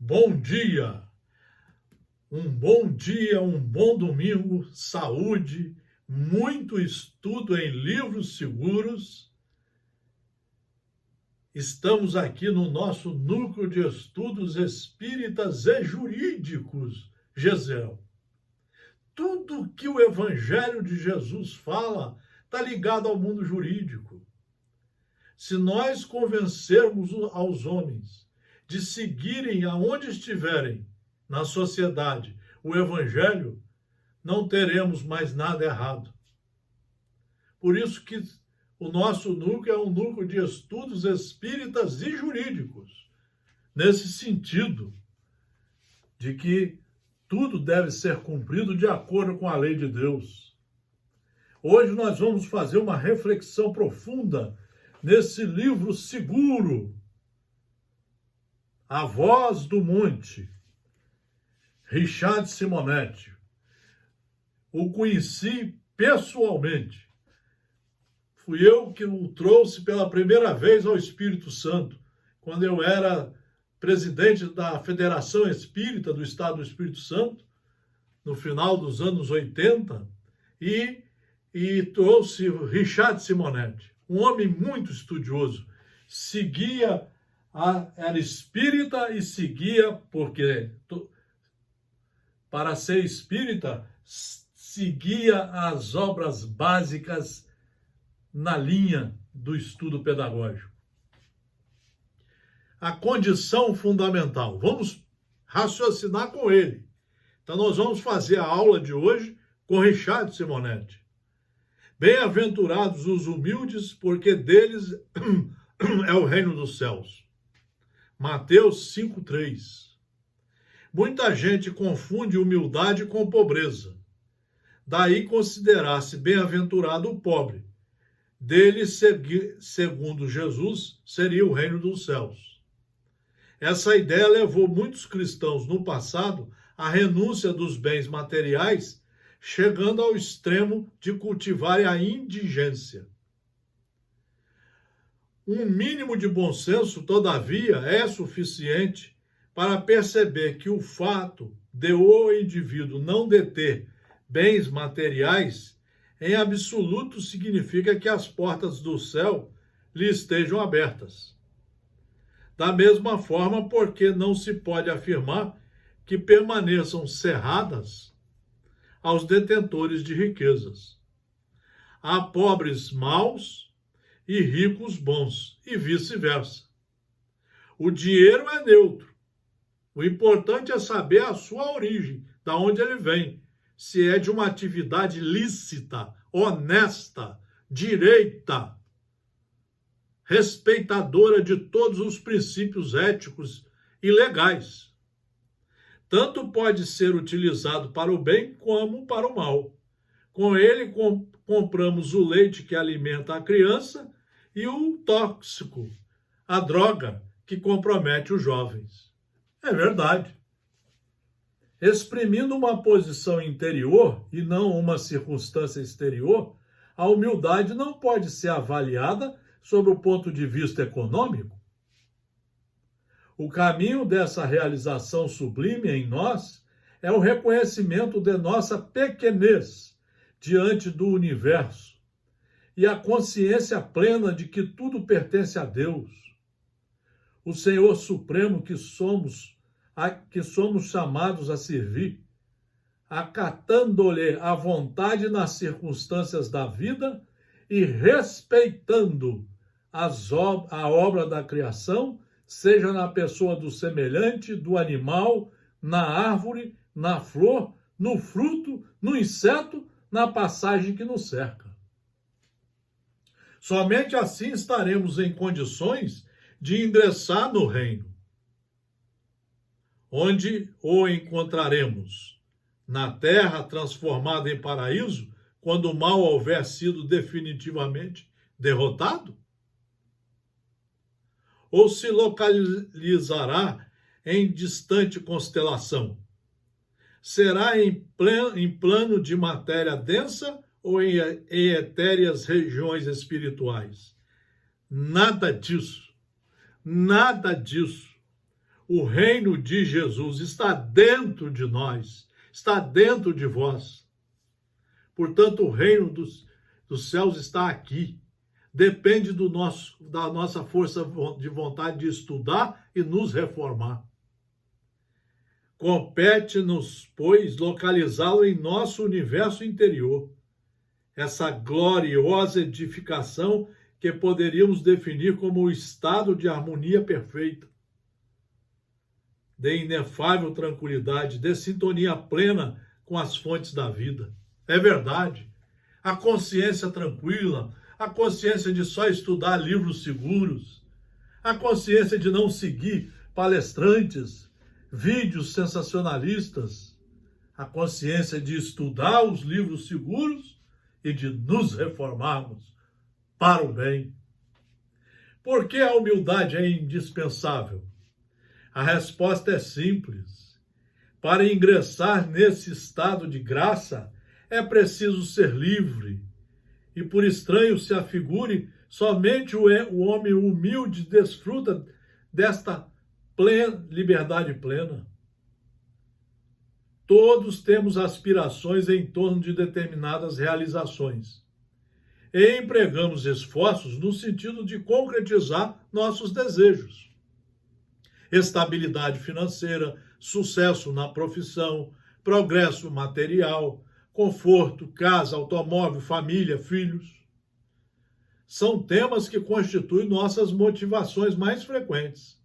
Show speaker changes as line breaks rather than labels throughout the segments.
Bom dia, um bom domingo, saúde, muito estudo em livros seguros. Estamos aqui no nosso núcleo de estudos espíritas e jurídicos, Gesel. Tudo que o Evangelho de Jesus fala está ligado ao mundo jurídico. Se nós convencermos aos homens de seguirem aonde estiverem na sociedade o Evangelho, não teremos mais nada errado. Por isso que o nosso núcleo é um núcleo de estudos espíritas e jurídicos, nesse sentido de que tudo deve ser cumprido de acordo com a lei de Deus. Hoje nós vamos fazer uma reflexão profunda nesse livro seguro, A Voz do Monte, Richard Simonetti. O conheci pessoalmente. Fui eu que o trouxe pela primeira vez ao Espírito Santo, quando eu era presidente da Federação Espírita do Estado do Espírito Santo, no final dos anos 80, e trouxe Richard Simonetti, um homem muito estudioso, era espírita e seguia, porque para ser espírita, seguia as obras básicas na linha do estudo pedagógico. A condição fundamental. Vamos raciocinar com ele. Então, nós vamos fazer a aula de hoje com Richard Simonetti. Bem-aventurados os humildes, porque deles é o reino dos céus. Mateus 5:3. Muita gente confunde humildade com pobreza. Daí considerar-se bem-aventurado o pobre. Dele, segundo Jesus, seria o reino dos céus. Essa ideia levou muitos cristãos no passado à renúncia dos bens materiais, chegando ao extremo de cultivarem a indigência. Um mínimo de bom senso, todavia, é suficiente para perceber que o fato de o indivíduo não deter bens materiais, em absoluto significa que as portas do céu lhe estejam abertas. Da mesma forma, porque não se pode afirmar que permaneçam cerradas aos detentores de riquezas. Há pobres maus e ricos bons, e vice-versa. O dinheiro é neutro. O importante é saber a sua origem, da onde ele vem, se é de uma atividade lícita, honesta, direita, respeitadora de todos os princípios éticos e legais. Tanto pode ser utilizado para o bem como para o mal. Com ele compramos o leite que alimenta a criança e o tóxico, a droga que compromete os jovens. É verdade. Exprimindo uma posição interior e não uma circunstância exterior, a humildade não pode ser avaliada sob o ponto de vista econômico. O caminho dessa realização sublime em nós é o reconhecimento de nossa pequenez diante do universo e a consciência plena de que tudo pertence a Deus. O Senhor Supremo que somos chamados a servir, acatando-lhe a vontade nas circunstâncias da vida e respeitando a obra da criação, seja na pessoa do semelhante, do animal, na árvore, na flor, no fruto, no inseto, na passagem que nos cerca. Somente assim estaremos em condições de ingressar no reino, onde o encontraremos na terra transformada em paraíso, quando o mal houver sido definitivamente derrotado? Ou se localizará em distante constelação? Será em plano de matéria densa ou em etéreas regiões espirituais? Nada disso. Nada disso. O reino de Jesus está dentro de nós, está dentro de vós. Portanto, o reino dos céus está aqui. Depende da nossa força de vontade de estudar e nos reformar. Compete-nos, pois, localizá-lo em nosso universo interior. Essa gloriosa edificação que poderíamos definir como o estado de harmonia perfeita, de inefável tranquilidade, de sintonia plena com as fontes da vida. É verdade. A consciência tranquila, a consciência de só estudar livros seguros, a consciência de não seguir palestrantes, vídeos sensacionalistas, a consciência de estudar os livros seguros e de nos reformarmos para o bem. Por que a humildade é indispensável? A resposta é simples. Para ingressar nesse estado de graça, é preciso ser livre. E por estranho se afigure, somente o homem humilde desfruta desta liberdade plena. Todos temos aspirações em torno de determinadas realizações. E empregamos esforços no sentido de concretizar nossos desejos. Estabilidade financeira, sucesso na profissão, progresso material, conforto, casa, automóvel, família, filhos. São temas que constituem nossas motivações mais frequentes.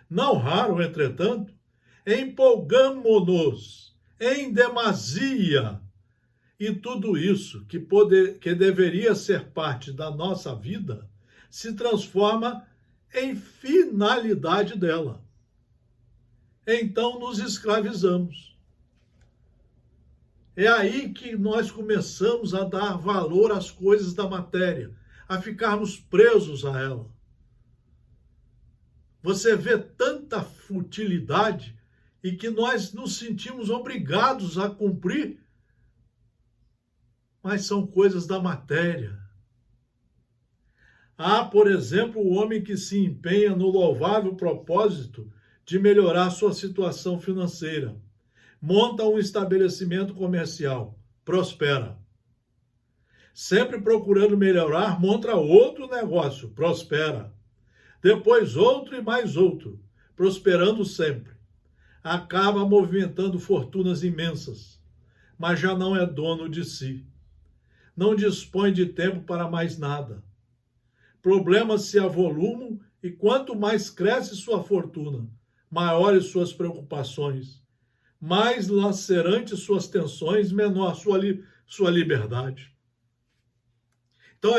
Não raro, entretanto, empolgamo-nos em demasia. E tudo isso que deveria ser parte da nossa vida se transforma em finalidade dela. Então nos escravizamos. É aí que nós começamos a dar valor às coisas da matéria, a ficarmos presos a ela. Você vê tanta futilidade e que nós nos sentimos obrigados a cumprir, mas são coisas da matéria. Há, por exemplo, o homem que se empenha no louvável propósito de melhorar sua situação financeira. Monta um estabelecimento comercial, prospera. Sempre procurando melhorar, monta outro negócio, prospera. Depois outro e mais outro, prosperando sempre. Acaba movimentando fortunas imensas, mas já não é dono de si. Não dispõe de tempo para mais nada. Problemas se avolumam e quanto mais cresce sua fortuna, maiores suas preocupações, mais lacerantes suas tensões, menor sua liberdade. Então,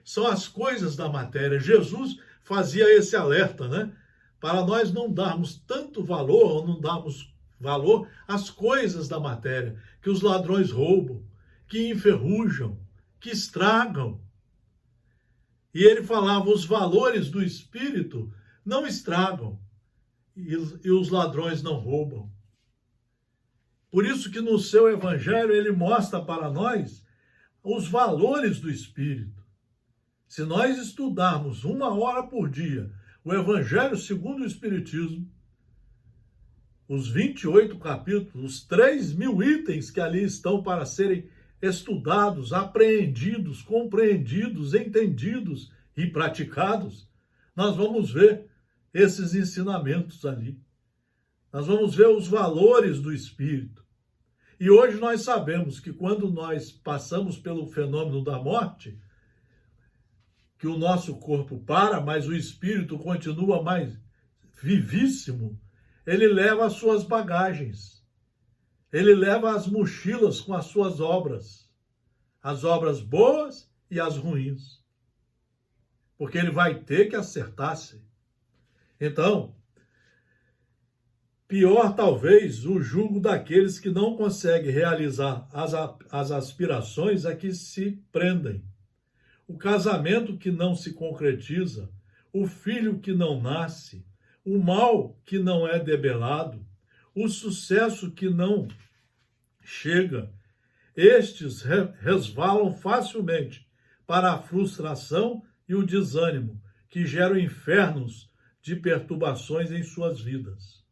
são as coisas da matéria. Jesus fazia esse alerta, né? Para nós não darmos tanto valor, ou não darmos valor às coisas da matéria, que os ladrões roubam, que enferrujam, que estragam. E ele falava, os valores do Espírito não estragam, e os ladrões não roubam. Por isso que no seu Evangelho ele mostra para nós os valores do Espírito. Se nós estudarmos 1 hora por dia o Evangelho segundo o Espiritismo, os 28 capítulos, os 3.000 itens que ali estão para serem estudados, apreendidos, compreendidos, entendidos e praticados, nós vamos ver esses ensinamentos ali. Nós vamos ver os valores do Espírito. E hoje nós sabemos que quando nós passamos pelo fenômeno da morte, que o nosso corpo para, mas o Espírito continua mais vivíssimo, ele leva as suas bagagens. Ele leva as mochilas com as suas obras. As obras boas e as ruins. Porque ele vai ter que acertar-se. Então, pior talvez o jugo daqueles que não conseguem realizar as aspirações a que se prendem. O casamento que não se concretiza, o filho que não nasce, o mal que não é debelado, o sucesso que não chega, estes resvalam facilmente para a frustração e o desânimo, que geram infernos de perturbações em suas vidas.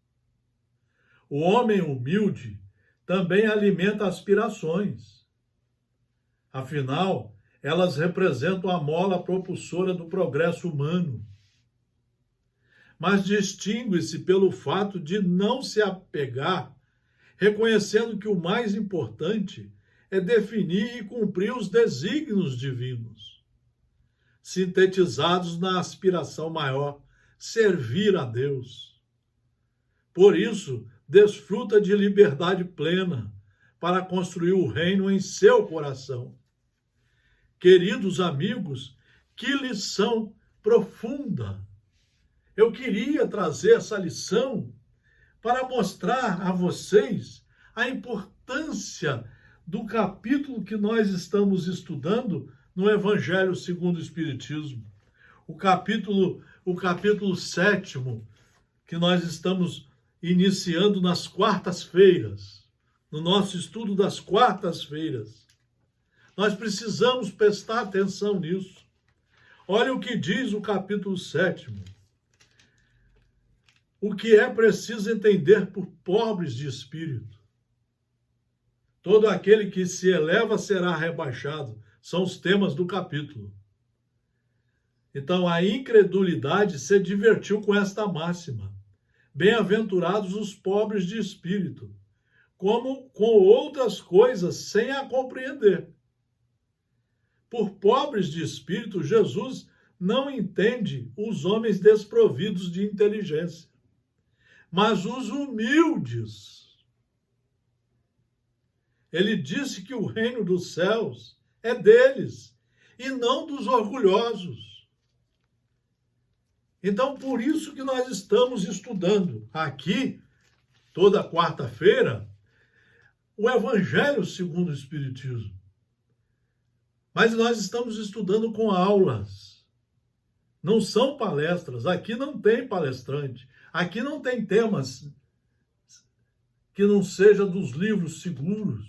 O homem humilde também alimenta aspirações. Afinal, elas representam a mola propulsora do progresso humano. Mas distingue-se pelo fato de não se apegar, reconhecendo que o mais importante é definir e cumprir os desígnios divinos, sintetizados na aspiração maior, servir a Deus. Por isso, desfruta de liberdade plena para construir o reino em seu coração. Queridos amigos, que lição profunda! Eu queria trazer essa lição para mostrar a vocês a importância do capítulo que nós estamos estudando no Evangelho segundo o Espiritismo. O capítulo 7º, que nós estamos iniciando nas quartas-feiras, no nosso estudo das quartas-feiras. Nós precisamos prestar atenção nisso. Olha o que diz o capítulo 7º. O que é preciso entender por pobres de espírito. Todo aquele que se eleva será rebaixado. São os temas do capítulo. Então, a incredulidade se divertiu com esta máxima. Bem-aventurados os pobres de espírito, como com outras coisas sem a compreender. Por pobres de espírito, Jesus não entende os homens desprovidos de inteligência, mas os humildes. Ele disse que o reino dos céus é deles e não dos orgulhosos. Então, por isso que nós estamos estudando aqui, toda quarta-feira, o Evangelho segundo o Espiritismo. Mas nós estamos estudando com aulas. Não são palestras. Aqui não tem palestrante. Aqui não tem temas que não seja dos livros seguros.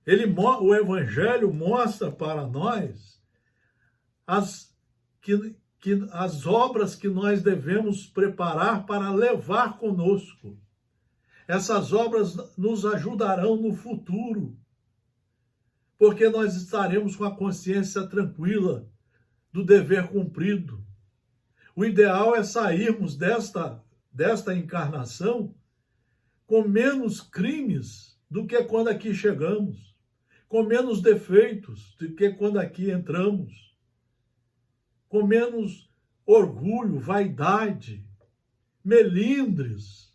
O Evangelho mostra para nós as obras que nós devemos preparar para levar conosco. Essas obras nos ajudarão no futuro, porque nós estaremos com a consciência tranquila do dever cumprido. O ideal é sairmos desta encarnação com menos crimes do que quando aqui chegamos, com menos defeitos do que quando aqui entramos, com menos orgulho, vaidade, melindres,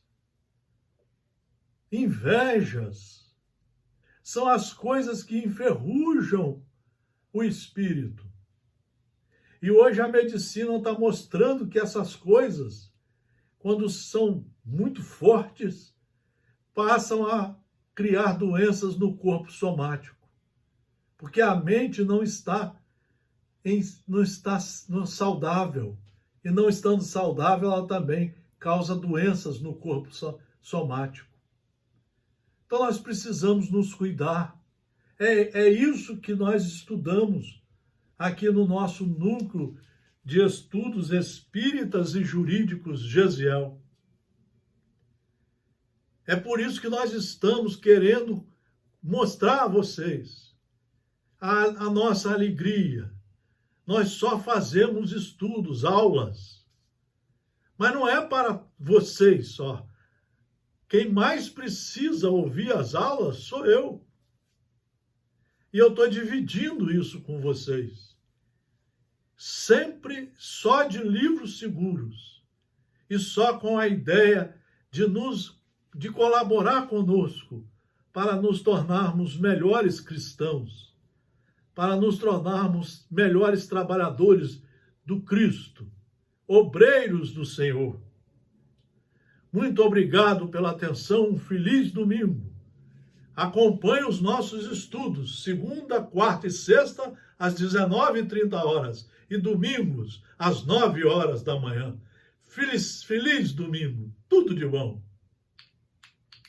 invejas. São as coisas que enferrujam o espírito. E hoje a medicina está mostrando que essas coisas, quando são muito fortes, passam a criar doenças no corpo somático. Porque a mente não está saudável. E não estando saudável, ela também causa doenças no corpo somático. Então nós precisamos nos cuidar. É isso que nós estudamos aqui no nosso núcleo de estudos espíritas e jurídicos Gesiel. É por isso que nós estamos querendo mostrar a vocês a nossa alegria. Nós só fazemos estudos, aulas. Mas não é para vocês só. Quem mais precisa ouvir as aulas sou eu. E eu estou dividindo isso com vocês. Sempre só de livros seguros. E só com a ideia de colaborar conosco para nos tornarmos melhores cristãos, para nos tornarmos melhores trabalhadores do Cristo, obreiros do Senhor. Muito obrigado pela atenção, um feliz domingo. Acompanhe os nossos estudos, segunda, quarta e sexta, às 19h30, e domingos, às 9h da manhã. Feliz domingo, tudo de bom.